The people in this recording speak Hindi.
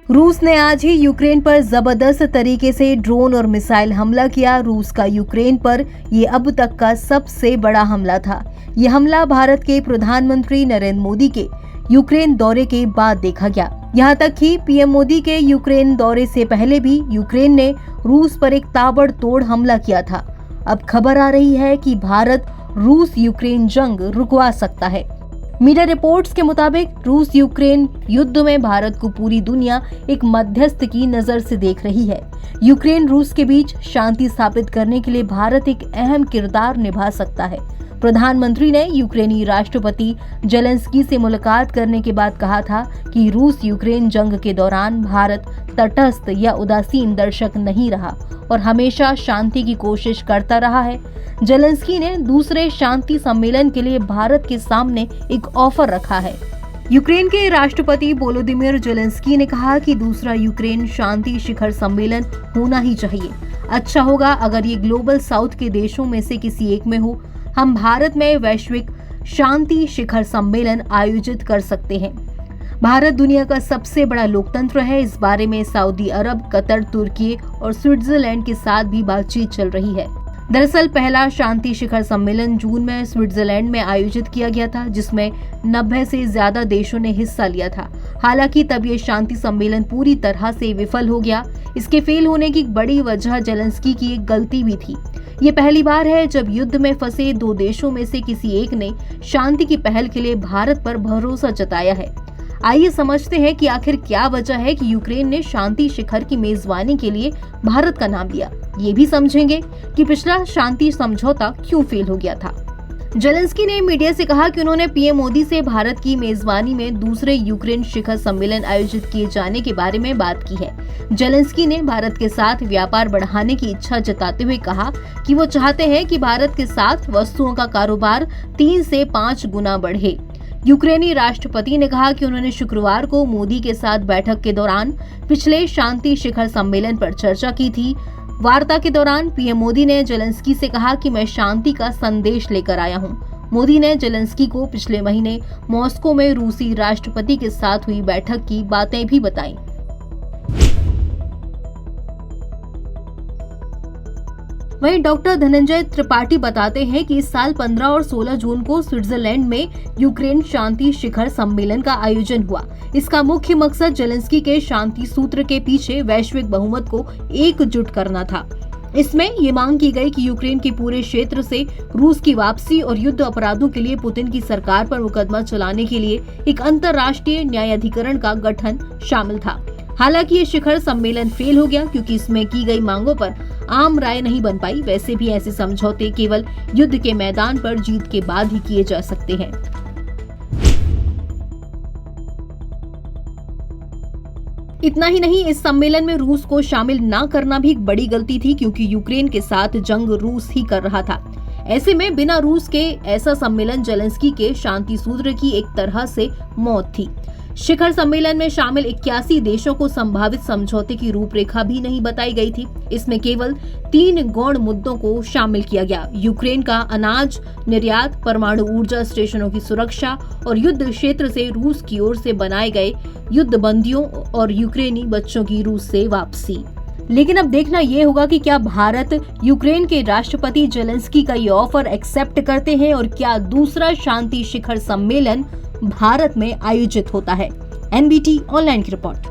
रूस ने आज ही यूक्रेन पर जबरदस्त तरीके से ड्रोन और मिसाइल हमला किया। रूस का यूक्रेन पर ये अब तक का सबसे बड़ा हमला था। ये हमला भारत के प्रधानमंत्री नरेंद्र मोदी के यूक्रेन दौरे के बाद देखा गया। यहाँ तक कि पीएम मोदी के यूक्रेन दौरे से पहले भी यूक्रेन ने रूस पर एक ताबड़तोड़ हमला किया था। अब खबर आ रही है कि भारत रूस यूक्रेन जंग रुकवा सकता है। मीडिया रिपोर्ट्स के मुताबिक रूस यूक्रेन युद्ध में भारत को पूरी दुनिया एक मध्यस्थ की नजर से देख रही है। यूक्रेन रूस के बीच शांति स्थापित करने के लिए भारत एक अहम किरदार निभा सकता है। प्रधानमंत्री ने यूक्रेनी राष्ट्रपति जेलेंस्की से मुलाकात करने के बाद कहा था कि रूस यूक्रेन जंग के दौरान भारत तटस्थ या उदासीन दर्शक नहीं रहा और हमेशा शांति की कोशिश करता रहा है। जेलेंस्की ने दूसरे शांति सम्मेलन के लिए भारत के सामने एक ऑफर रखा है। यूक्रेन के राष्ट्रपति वोलोदिमीर जेलेंस्की ने कहा कि दूसरा यूक्रेन शांति शिखर सम्मेलन होना ही चाहिए। अच्छा होगा अगर ये ग्लोबल साउथ के देशों में से किसी एक में हो। हम भारत में वैश्विक शांति शिखर सम्मेलन आयोजित कर सकते हैं। भारत दुनिया का सबसे बड़ा लोकतंत्र है। इस बारे में सऊदी अरब, कतर, तुर्की और स्विट्जरलैंड के साथ भी बातचीत चल रही है। दरअसल पहला शांति शिखर सम्मेलन जून में स्विट्जरलैंड में आयोजित किया गया था, जिसमें 90 से ज्यादा देशों ने हिस्सा लिया था। हालांकि तब ये शांति सम्मेलन पूरी तरह से विफल हो गया। इसके फेल होने की बड़ी वजह जेलेंस्की की एक गलती भी थी। ये पहली बार है जब युद्ध में फंसे दो देशों में से किसी एक ने शांति की पहल के लिए भारत पर भरोसा जताया है। आइए समझते हैं कि आखिर क्या वजह है कि यूक्रेन ने शांति शिखर की मेजबानी के लिए भारत का नाम लिया। ये भी समझेंगे कि पिछला शांति समझौता क्यों फेल हो गया था। जेलेंस्की ने मीडिया से कहा कि उन्होंने पीएम मोदी से भारत की मेजबानी में दूसरे यूक्रेन शिखर सम्मेलन आयोजित किए जाने के बारे में बात की है। जेलेंस्की ने भारत के साथ व्यापार बढ़ाने की इच्छा जताते हुए कहा कि वो चाहते हैं कि भारत के साथ वस्तुओं का कारोबार 3 से 5 गुना बढ़े। यूक्रेनी राष्ट्रपति ने कहा कि उन्होंने शुक्रवार को मोदी के साथ बैठक के दौरान पिछले शांति शिखर सम्मेलन पर चर्चा की थी। वार्ता के दौरान पीएम मोदी ने जेलेंस्की से कहा कि मैं शांति का संदेश लेकर आया हूं। मोदी ने जेलेंस्की को पिछले महीने मॉस्को में रूसी राष्ट्रपति के साथ हुई बैठक की बातें भी बताईं। वहीं डॉक्टर धनंजय त्रिपाठी बताते हैं कि इस साल 15 और 16 जून को स्विट्जरलैंड में यूक्रेन शांति शिखर सम्मेलन का आयोजन हुआ। इसका मुख्य मकसद जेलेंस्की के शांति सूत्र के पीछे वैश्विक बहुमत को एकजुट करना था। इसमें ये मांग की गई कि यूक्रेन के पूरे क्षेत्र से रूस की वापसी और युद्ध अपराधों के लिए पुतिन की सरकार पर मुकदमा चलाने के लिए एक अंतर्राष्ट्रीय न्यायाधिकरण का गठन शामिल था। हालांकि ये शिखर सम्मेलन फेल हो गया क्योंकि इसमें की गई मांगों पर आम राय नहीं बन पाई। वैसे भी ऐसे समझौते केवल युद्ध के मैदान पर जीत के बाद ही किए जा सकते हैं। इतना ही नहीं, इस सम्मेलन में रूस को शामिल न करना भी एक बड़ी गलती थी क्योंकि यूक्रेन के साथ जंग रूस ही कर रहा था। ऐसे में बिना रूस के ऐसा सम्मेलन जेलेंस्की के शांति सूत्र की एक तरह से मौत थी। शिखर सम्मेलन में शामिल 81 देशों को संभावित समझौते की रूपरेखा भी नहीं बताई गई थी। इसमें केवल 3 गौण मुद्दों को शामिल किया गया: यूक्रेन का अनाज निर्यात, परमाणु ऊर्जा स्टेशनों की सुरक्षा और युद्ध क्षेत्र से रूस की ओर से बनाए गए युद्ध बंदियों और यूक्रेनी बच्चों की रूस से वापसी। लेकिन अब देखना ये होगा कि क्या भारत यूक्रेन के राष्ट्रपति जेलेंस्की का ये ऑफर एक्सेप्ट करते हैं और क्या दूसरा शांति शिखर सम्मेलन भारत में आयोजित होता है। एनबीटी ऑनलाइन की रिपोर्ट।